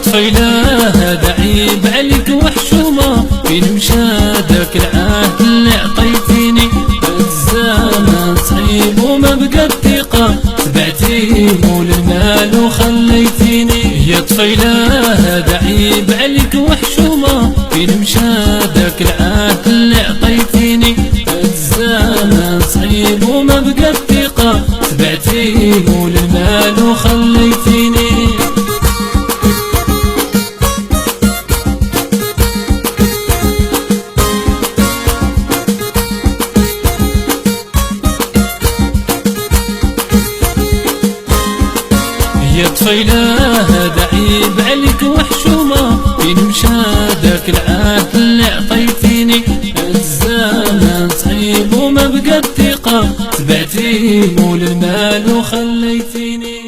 طفيلة هذا عيب عليك وحشومة، فين مشادك العهد اللي عطيتيني؟ الزمان صعيب وما بقى الثقة، تبعتي مول المال وخليتيني. يا طفيلة هذا عيب عليك وحشومة، فين مشادك العهد اللي عطيتيني؟ الزمان صعيب وما بقى الثقة، تبعتي مول المال وخليتيني. يا طفيلة هذا عيب عليك وحشومة، فين مشادك العهد اللي عطيتيني؟ الزمان صعيب وما بقى الثقة، تبعتي مول المال وخليتيني.